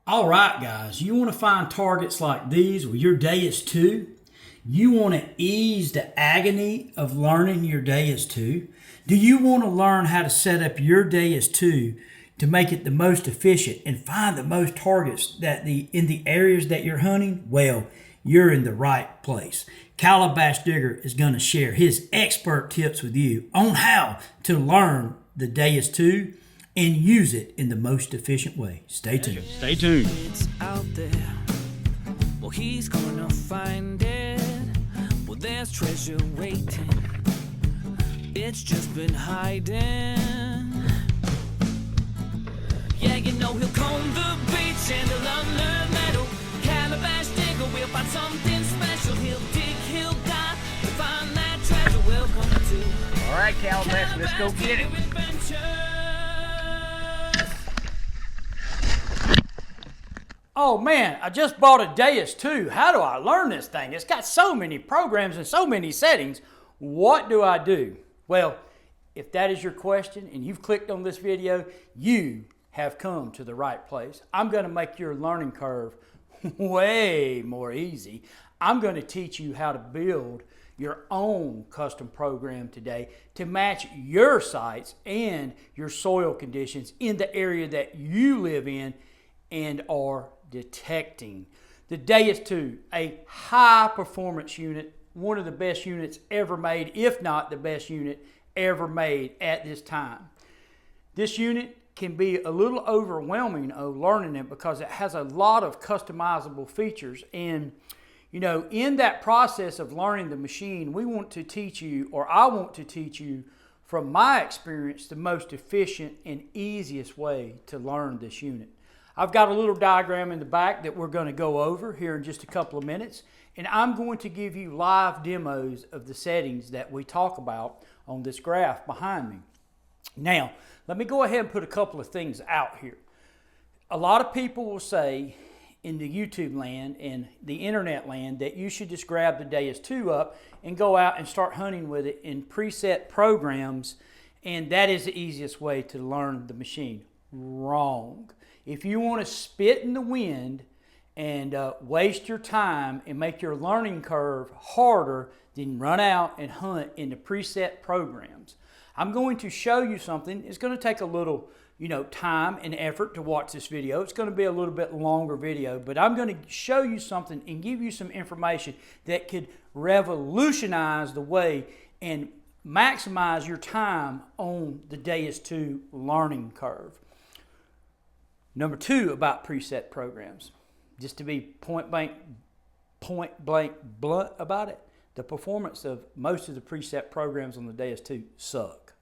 All right, guys, you want to find targets like these with your DEUS II? You want to ease the agony of learning your DEUS II? Do you want to learn how to set up your DEUS II to make it the most efficient and find the most targets in the areas that you're hunting? Well, you're in the right place. Calabash Digger is going to share his expert tips with you on how to learn the DEUS II and use it in the most efficient way. Stay tuned. Stay tuned. It's out there. Well, he's gonna find it. Well, there's treasure waiting. It's just been hiding. Yeah, you know he'll comb the beach and he'll unearth metal. Calabash Digger will find something special. He'll dig, he'll dive to find that treasure. Welcome to All right, Calabash, let's go get it. Oh man, I just bought a DEUS II. How do I learn this thing? It's got so many programs and so many settings. What do I do? Well, if that is your question and you've clicked on this video, you have come to the right place. I'm going to make your learning curve way more easy. I'm going to teach you how to build your own custom program today to match your sites and your soil conditions in the area that you live in and are detecting. The DEUS II, a high performance unit, one of the best units ever made, if not the best unit ever made at this time. This unit can be a little overwhelming of learning it because it has a lot of customizable features, and you know, in that process of learning the machine, we want to teach you, or I want to teach you from my experience, the most efficient and easiest way to learn this unit. I've got a little diagram in the back that we're going to go over here in just a couple of minutes, and I'm going to give you live demos of the settings that we talk about on this graph behind me. Now, let me go ahead and put a couple of things out here. A lot of people will say in the YouTube land and the internet land that you should just grab the DEUS II up and go out and start hunting with it in preset programs, and that is the easiest way to learn the machine. Wrong. If you want to spit in the wind and waste your time and make your learning curve harder, then run out and hunt in the preset programs. I'm going to show you something. It's going to take a little, time and effort to watch this video. It's going to be a little bit longer video, but I'm going to show you something and give you some information that could revolutionize the way and maximize your time on the DEUS II learning curve. Number two about preset programs, just to be point blank blunt about it, the performance of most of the preset programs on the DEUS II suck.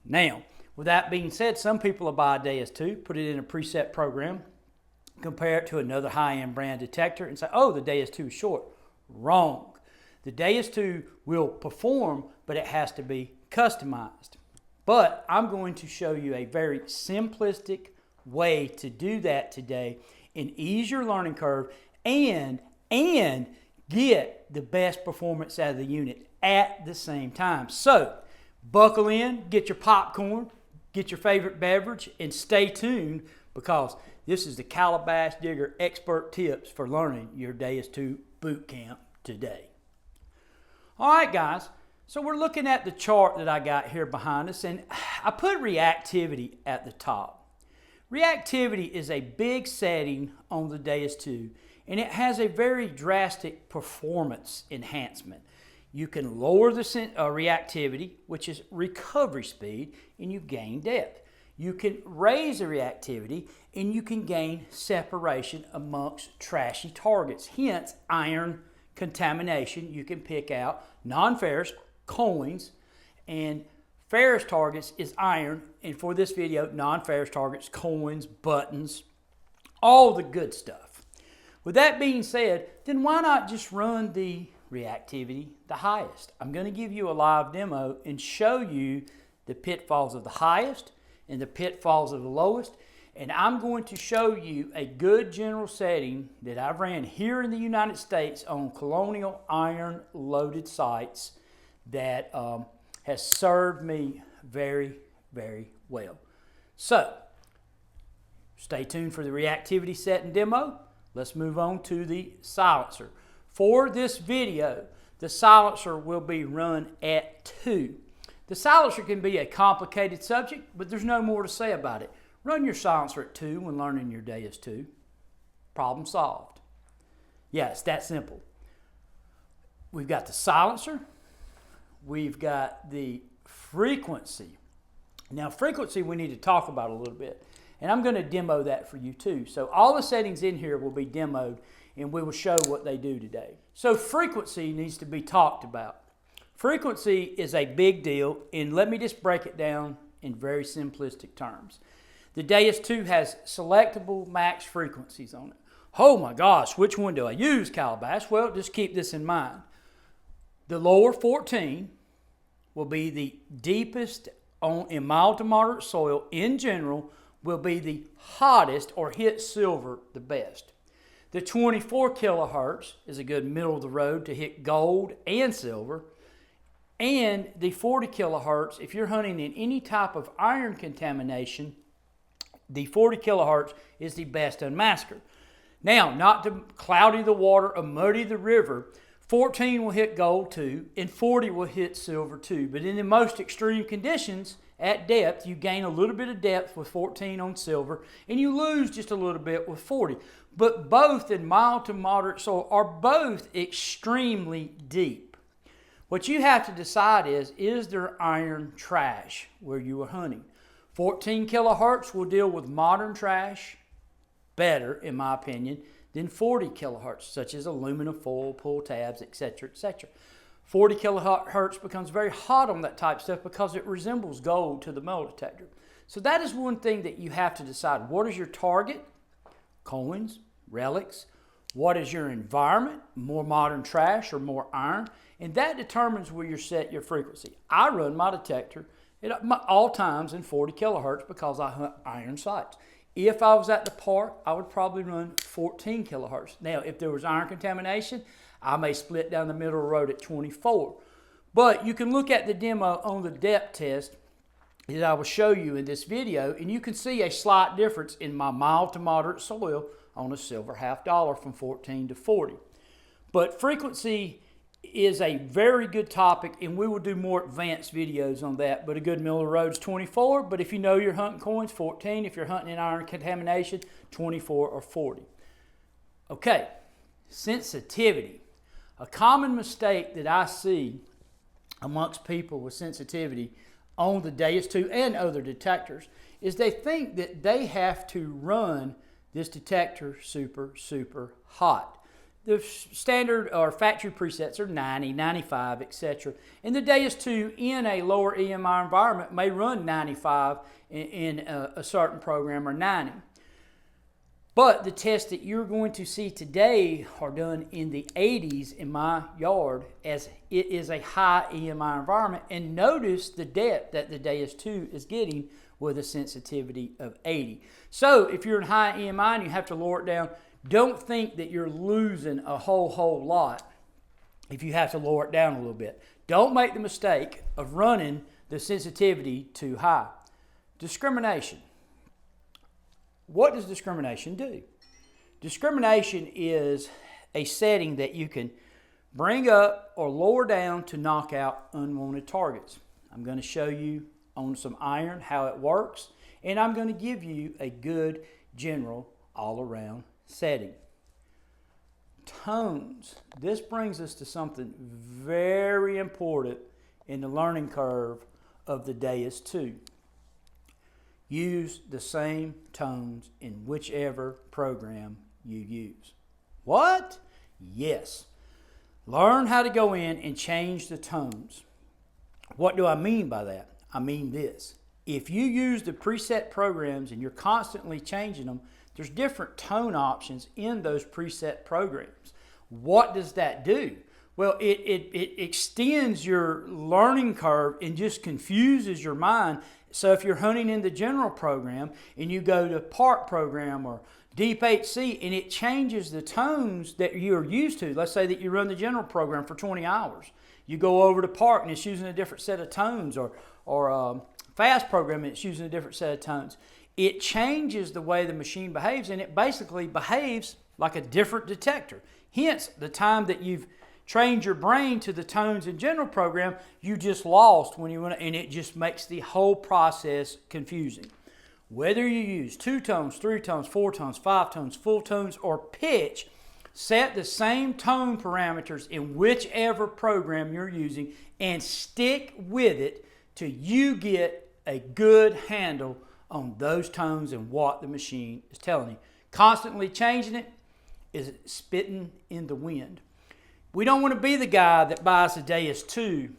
Now, with that being said, some people will buy a DEUS II, put it in a preset program, compare it to another high-end brand detector and say, oh, the DEUS II is short. Wrong. The DEUS II will perform, but it has to be customized. But I'm going to show you a very simplistic way to do that today and ease your learning curve and get the best performance out of the unit at the same time. So buckle in, get your popcorn, get your favorite beverage, and stay tuned because this is the Calabash Digger expert tips for learning your DEUS II boot camp today. All right, guys, so we're looking at the chart that I got here behind us, and I put reactivity at the top. Reactivity is a big setting on the DEUS II, and it has a very drastic performance enhancement. You can lower the reactivity, which is recovery speed, and you gain depth. You can raise the reactivity, and you can gain separation amongst trashy targets, hence iron contamination. You can pick out non-ferrous coins, and ferrous targets is iron, and for this video, non-ferrous targets, coins, buttons, all the good stuff. With that being said, then why not just run the reactivity the highest? I'm going to give you a live demo and show you the pitfalls of the highest and the pitfalls of the lowest, and I'm going to show you a good general setting that I've ran here in the United States on colonial iron loaded sites that has served me very, very well. So Stay tuned for the reactivity setting demo. Let's move on to the silencer. For this video, the silencer will be run at 2. The silencer can be a complicated subject, but there's no more to say about it. Run your silencer at 2 when learning your DEUS II. Problem solved. Yeah, it's that simple. We've got the silencer. We've got the frequency. Now, frequency we need to talk about a little bit, and I'm going to demo that for you too. So all the settings in here will be demoed, and we will show what they do today. So frequency needs to be talked about. Frequency is a big deal, and let me just break it down in very simplistic terms. The DEUS II has selectable max frequencies on it. Oh my gosh, which one do I use, Calabash? Well, just keep this in mind. The lower 14 will be the deepest in mild to moderate soil in general, will be the hottest or hit silver the best. The 24 kilohertz is a good middle of the road to hit gold and silver. And the 40 kilohertz, if you're hunting in any type of iron contamination, the 40 kilohertz is the best unmasker. Now, not to cloudy the water or muddy the river, 14 will hit gold too, and 40 will hit silver too. But in the most extreme conditions, at depth, you gain a little bit of depth with 14 on silver, and you lose just a little bit with 40. But both in mild to moderate soil are both extremely deep. What you have to decide is there iron trash where you are hunting? 14 kilohertz will deal with modern trash better, in my opinion, than 40 kilohertz, such as aluminum foil, pull tabs, etc., etc. 40 kilohertz becomes very hot on that type stuff because it resembles gold to the metal detector. So that is one thing that you have to decide. What is your target? Coins, relics. What is your environment? More modern trash or more iron? And that determines where you set your frequency. I run my detector at all times in 40 kilohertz because I hunt iron sites. If I was at the park, I would probably run 14 kilohertz. Now, if there was iron contamination, I may split down the middle of the road at 24. But you can look at the demo on the depth test that I will show you in this video, and you can see a slight difference in my mild to moderate soil on a silver $half from 14 to 40. But frequency is a very good topic, and we will do more advanced videos on that. But a good middle of the road is 24, but if you know you're hunting coins, 14. If you're hunting in iron contamination, 24 or 40. Okay, sensitivity. A common mistake that I see amongst people with sensitivity on the DEUS II and other detectors is they think that they have to run this detector super, super hot. The standard or factory presets are 90, 95, etc. And the DEUS II in a lower EMI environment may run 95 in a certain program or 90. But the tests that you're going to see today are done in the 80s in my yard, as it is a high EMI environment. And notice the depth that the DEUS II is getting with a sensitivity of 80. So if you're in high EMI and you have to lower it down, don't think that you're losing a whole lot if you have to lower it down a little bit. Don't make the mistake of running the sensitivity too high. Discrimination. What does discrimination do? Discrimination is a setting that you can bring up or lower down to knock out unwanted targets. I'm going to show you on some iron how it works, and I'm going to give you a good general all-around setting. Tones. This brings us to something very important in the learning curve of the DEUS II. Use the same tones in whichever program you use. What? Yes. Learn how to go in and change the tones. What do I mean by that? I mean this. If you use the preset programs and you're constantly changing them, there's different tone options in those preset programs. What does that do? Well, it extends your learning curve and just confuses your mind. So if you're hunting in the general program and you go to park program or deep HC and it changes the tones that you're used to, let's say that you run the general program for 20 hours. You go over to park and it's using a different set of tones, or fast program and it's using a different set of tones. it changes the way the machine behaves, and it basically behaves like a different detector. Hence, the time that you've trained your brain to the tones and general program, you just lost when you went, and it just makes the whole process confusing. Whether you use 2 tones, 3 tones, 4 tones, 5 tones, full tones, or pitch, set the same tone parameters in whichever program you're using and stick with it till you get a good handle on those tones and what the machine is telling you. Constantly changing it is spitting in the wind. We don't want to be the guy that buys a DEUS II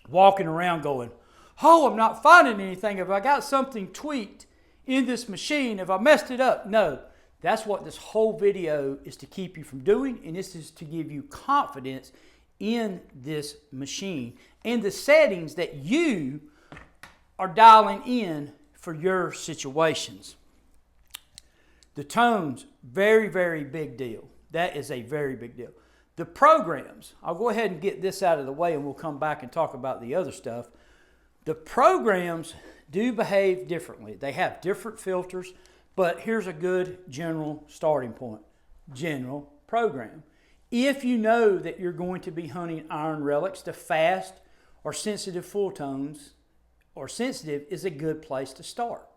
walking around going, oh, I'm not finding anything. Have I got something tweaked in this machine? Have I messed it up? No. That's what this whole video is to keep you from doing, and this is to give you confidence in this machine and the settings that you are dialing in for your situations. The tones, very, very big deal. That is a very big deal. The programs, I'll go ahead and get this out of the way and we'll come back and talk about the other stuff. The programs do behave differently. They have different filters. But here's a good general starting point. General program. If you know that you're going to be hunting iron relics, the fast or sensitive full tones or sensitive is a good place to start.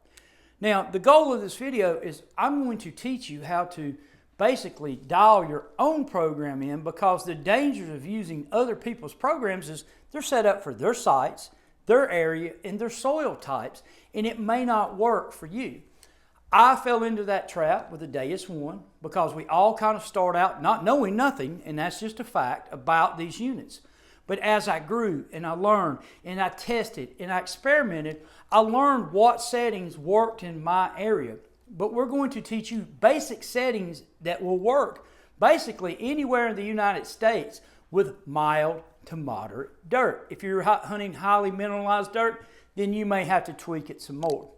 Now, the goal of this video is I'm going to teach you how to basically dial your own program in, because the dangers of using other people's programs is they're set up for their sites, their area, and their soil types, and it may not work for you. I fell into that trap with the DEUS I because we all kind of start out not knowing nothing, and that's just a fact, about these units. But as I grew and I learned and I tested and I experimented, I learned what settings worked in my area. But we're going to teach you basic settings that will work basically anywhere in the United States with mild to moderate dirt. If you're hunting highly mineralized dirt, then you may have to tweak it some more.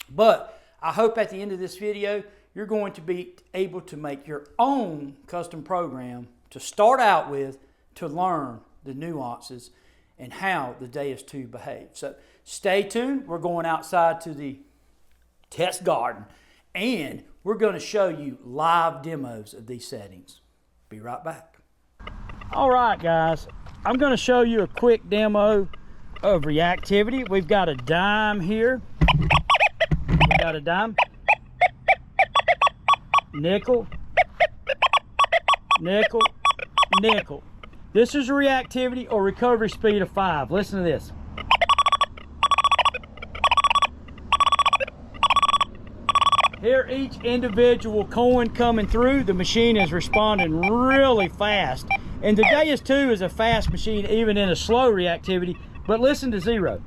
But I hope at the end of this video, you're going to be able to make your own custom program to start out with, to learn the nuances and how the DEUS II behaves. So stay tuned. We're going outside to the test garden, and we're going to show you live demos of these settings. Be right back. All right, guys. I'm going to show you a quick demo of reactivity. We've got a dime here. Got a dime, nickel, nickel, nickel. This is a reactivity or recovery speed of 5. Listen to this. Here, each individual coin coming through, the machine is responding really fast. And the DEUS II is a fast machine even in a slow reactivity, but listen to 0.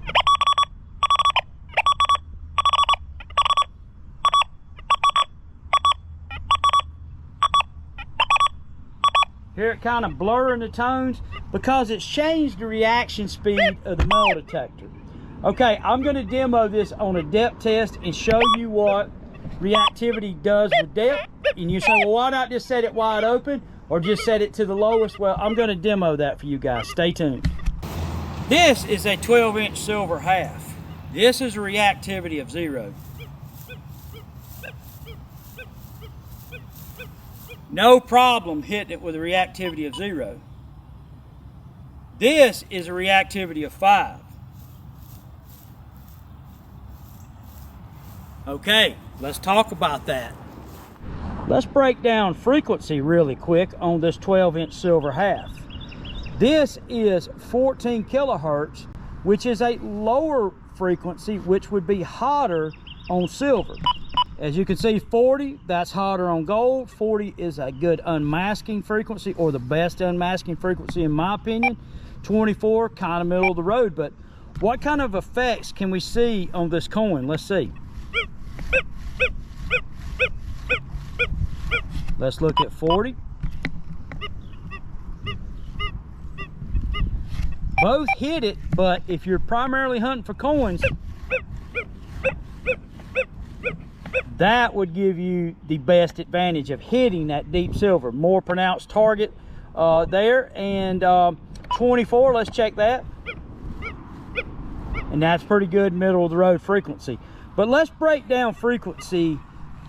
Here it kind of blurring the tones because it's changed the reaction speed of the metal detector. Okay, I'm going to demo this on a depth test and show you what reactivity does with depth. And you say, well, why not just set it wide open or just set it to the lowest? Well, I'm going to demo that for you guys. Stay tuned. This is a 12-inch silver half. This is a reactivity of 0. No problem hitting it with a reactivity of 0. This is a reactivity of 5. Okay, let's talk about that. Let's break down frequency really quick on this 12-inch silver half. This is 14 kilohertz, which is a lower frequency, which would be hotter on silver. As you can see, 40, that's hotter on gold. 40 is a good unmasking frequency, or the best unmasking frequency in my opinion. 24, kind of middle of the road. But what kind of effects can we see on this coin? Let's see. Let's look at 40. Both hit it, but if you're primarily hunting for coins, that would give you the best advantage of hitting that deep silver. More pronounced target there. And 24, let's check that. And that's pretty good middle of the road frequency. But let's break down frequency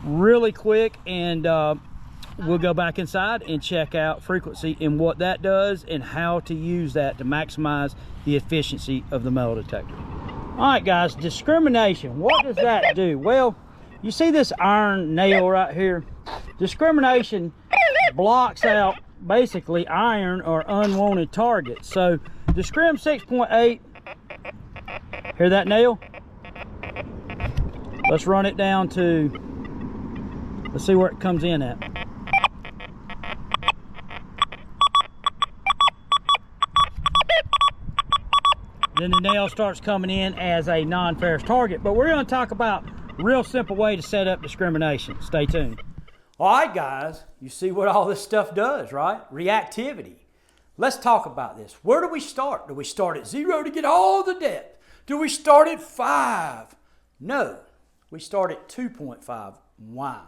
really quick, and we'll go back inside and check out frequency and what that does and how to use that to maximize the efficiency of the metal detector. All right, guys, discrimination. What does that do? Well, you see this iron nail right here? Discrimination blocks out basically iron or unwanted targets. So Discrim 6.8, hear that nail? Let's run it down to, let's see where it comes in at. Then the nail starts coming in as a non-ferrous target. But we're going to talk about a real simple way to set up discrimination. Stay tuned. All right, guys, you see what all this stuff does, right? Reactivity. Let's talk about this. Where do we start? Do we start at 0 to get all the depth? Do we start at 5? No, we start at 2.5. Why?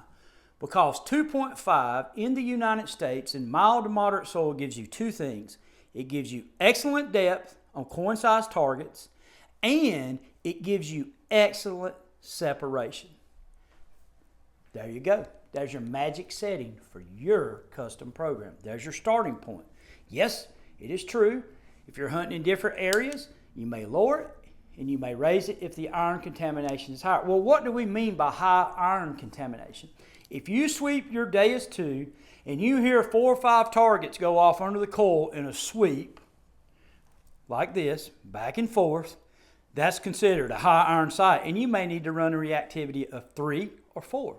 Because 2.5 in the United States in mild to moderate soil gives you two things. It gives you excellent depth on coin-sized targets, and it gives you excellent separation. There you go. There's your magic setting for your custom program. There's your starting point. Yes, it is true. If you're hunting in different areas, you may lower it and you may raise it if the iron contamination is higher. Well, what do we mean by high iron contamination? If you sweep your DEUS II and you hear 4 or 5 targets go off under the coil in a sweep, like this, back and forth, that's considered a high iron site, and you may need to run a reactivity of 3 or 4.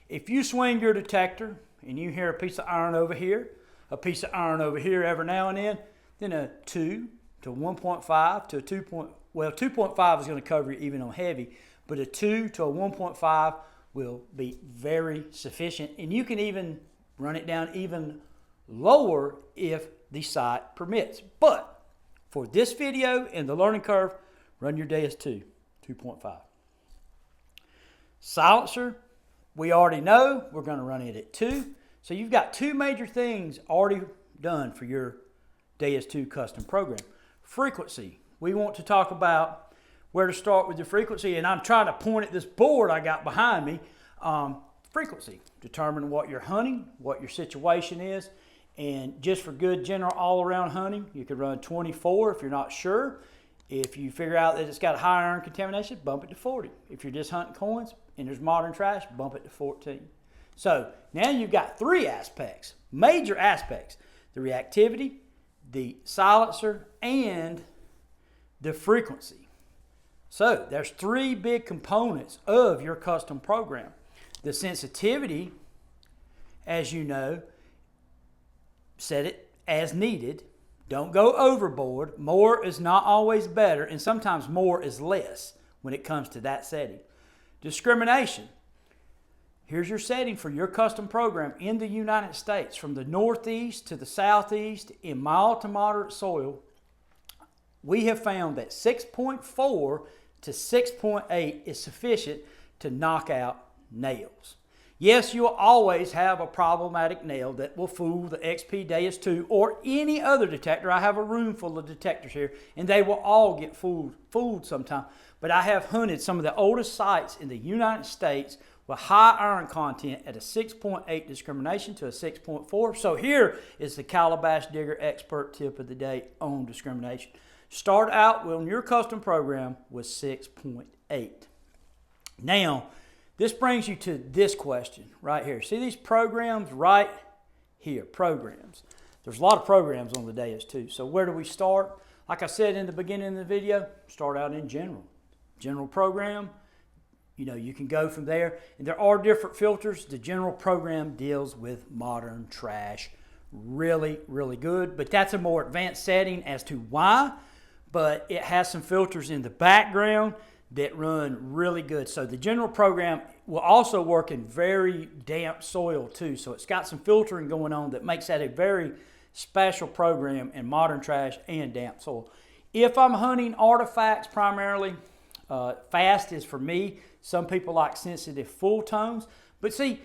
If you swing your detector and you hear a piece of iron over here, a piece of iron over here every now and then a 2 to 1.5 to a 2. Well, 2.5 is going to cover you even on heavy, but a 2 to a 1.5 will be very sufficient, and you can even run it down even lower if the site permits. But for this video and the learning curve, run your DEUS II 2.5. Silencer, we already know we're going to run it at 2. So you've got 2 major things already done for your DEUS II custom program. Frequency, we want to talk about where to start with your frequency, and I'm trying to point at this board I got behind me. Frequency, determine what you're hunting, what your situation is. And just for good general all-around hunting, you could run 24 if you're not sure. If you figure out that it's got high iron contamination, bump it to 40. If you're just hunting coins and there's modern trash, bump it to 14. So now you've got 3 aspects, major aspects: the reactivity, the silencer, and the frequency. So there's 3 big components of your custom program. The sensitivity, as you know, set it as needed. Don't go overboard. More is not always better, and sometimes more is less when it comes to that setting. Discrimination. Here's your setting for your custom program in the United States. From the northeast to the southeast in mild to moderate soil, we have found that 6.4 to 6.8 is sufficient to knock out nails. Yes, you'll always have a problematic nail that will fool the XP DEUS II or any other detector. I have a room full of detectors here, and they will all get fooled sometime. But I have hunted some of the oldest sites in the United States with high iron content at a 6.8 discrimination to a 6.4. So here is the Calabash Digger expert tip of the day on discrimination. Start out on your custom program with 6.8. Now, this brings you to this question right here. See these programs right here, programs. There's a lot of programs on the DEUS II. So where do we start? Like I said in the beginning of the video, start out in general. General program, you know, you can go from there. And there are different filters. The general program deals with modern trash. Really, really good. But that's a more advanced setting as to why. But it has some filters in the background that run really good. So the general program will also work in very damp soil too. So it's got some filtering going on that makes that a very special program in modern trash and damp soil. If I'm hunting artifacts primarily, fast is for me. Some people like sensitive full tones. But see,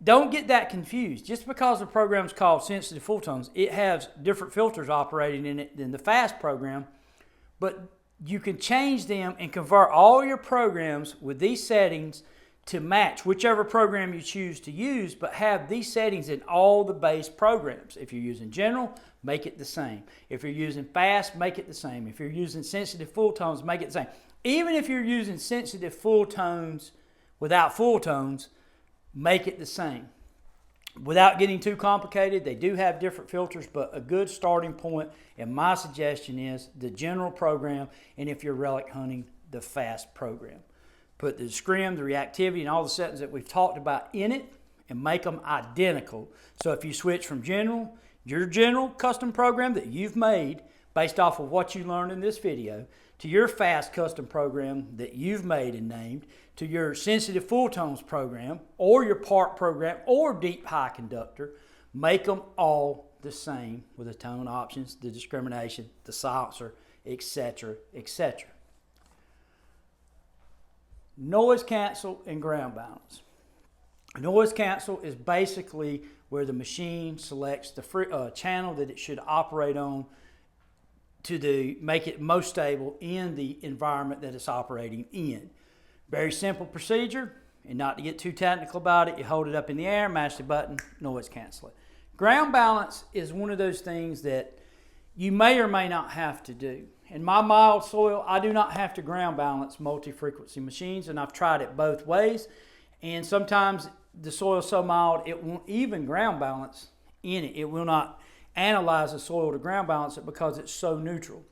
don't get that confused. Just because the program is called sensitive full tones, it has different filters operating in it than the fast program. But you can change them and convert all your programs with these settings to match whichever program you choose to use, but have these settings in all the base programs. If you're using general, make it the same. If you're using fast, make it the same. If you're using sensitive full tones, make it the same. Even if you're using sensitive full tones without full tones, make it the same. Without getting too complicated, they do have different filters, but a good starting point, and my suggestion is the general program, and if you're relic hunting, the fast program. Put the scrim, the reactivity, and all the settings that we've talked about in it, and make them identical. So if you switch from general, your general custom program that you've made based off of what you learned in this video, to your fast custom program that you've made and named, to your sensitive full tones program, or your part program, or deep high conductor, make them all the same with the tone options, the discrimination, the silencer, etc., etc. Noise cancel and ground balance. Noise cancel is basically where the machine selects the channel that it should operate on to make it most stable in the environment that it's operating in. Very simple procedure, and not to get too technical about it, you hold it up in the air, mash the button, noise cancel it. Ground balance is one of those things that you may or may not have to do. In my mild soil, I do not have to ground balance multi-frequency machines, and I've tried it both ways. And sometimes the soil is so mild, it won't even ground balance in it. It will not analyze the soil to ground balance it because it's so neutral.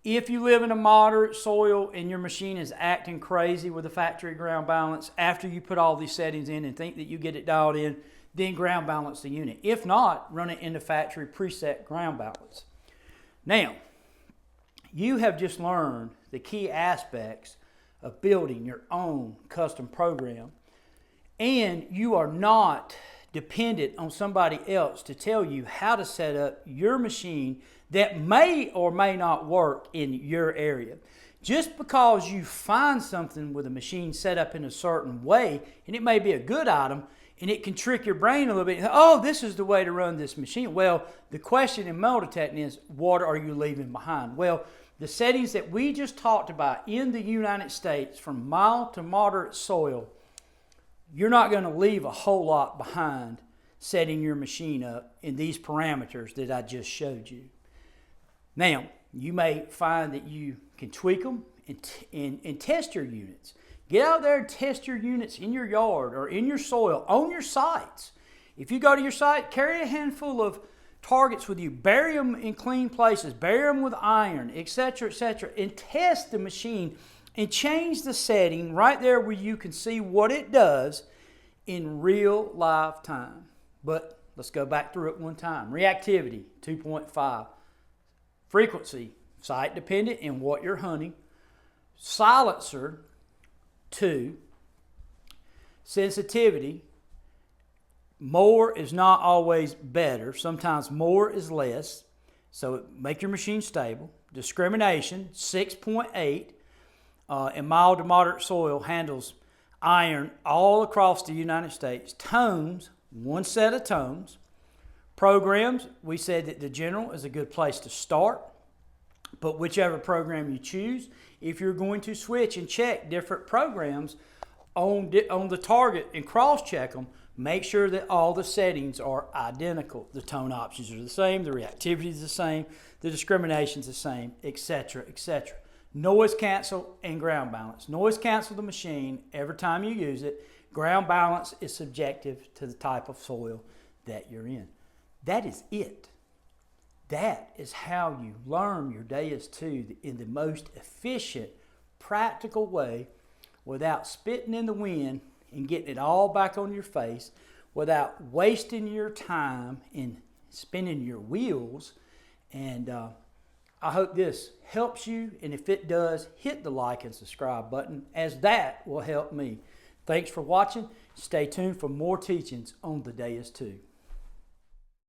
If you live in a moderate soil and your machine is acting crazy with the factory ground balance, after you put all these settings in and think that you get it dialed in, then ground balance the unit. If not, run it into factory preset ground balance. Now, you have just learned the key aspects of building your own custom program, and you are not dependent on somebody else to tell you how to set up your machine that may or may not work in your area. Just because you find something with a machine set up in a certain way, and it may be a good item, and it can trick your brain a little bit. Oh, this is the way to run this machine. Well, the question in motor detecting is, what are you leaving behind? Well, the settings that we just talked about in the United States, from mild to moderate soil, you're not going to leave a whole lot behind setting your machine up in these parameters that I just showed you. Now, you may find that you can tweak them and test your units. Get out there and test your units in your yard or in your soil, on your sites. If you go to your site, carry a handful of targets with you, bury them in clean places, bury them with iron, etc., and test the machine and change the setting right there where you can see what it does in real live time. But let's go back through it one time. Reactivity, 2.5. Frequency, site dependent in what you're hunting. Silencer, 2. Sensitivity, more is not always better. Sometimes more is less. So make your machine stable. Discrimination, 6.8. In mild to moderate soil, handles iron all across the United States. Tones, 1 set of tones. Programs, we said that the general is a good place to start, but whichever program you choose, if you're going to switch and check different programs on the target and cross-check them, make sure that all the settings are identical. The tone options are the same, the reactivity is the same, the discrimination is the same, etc., etc. Noise cancel and ground balance. Noise cancel the machine every time you use it. Ground balance is subjective to the type of soil that you're in. That is it. That is how you learn your DEUS II in the most efficient, practical way, without spitting in the wind and getting it all back on your face, without wasting your time in spinning your wheels. And I hope this helps you, and if it does, hit the like and subscribe button, as that will help me. Thanks for watching. Stay tuned for more teachings on the DEUS II.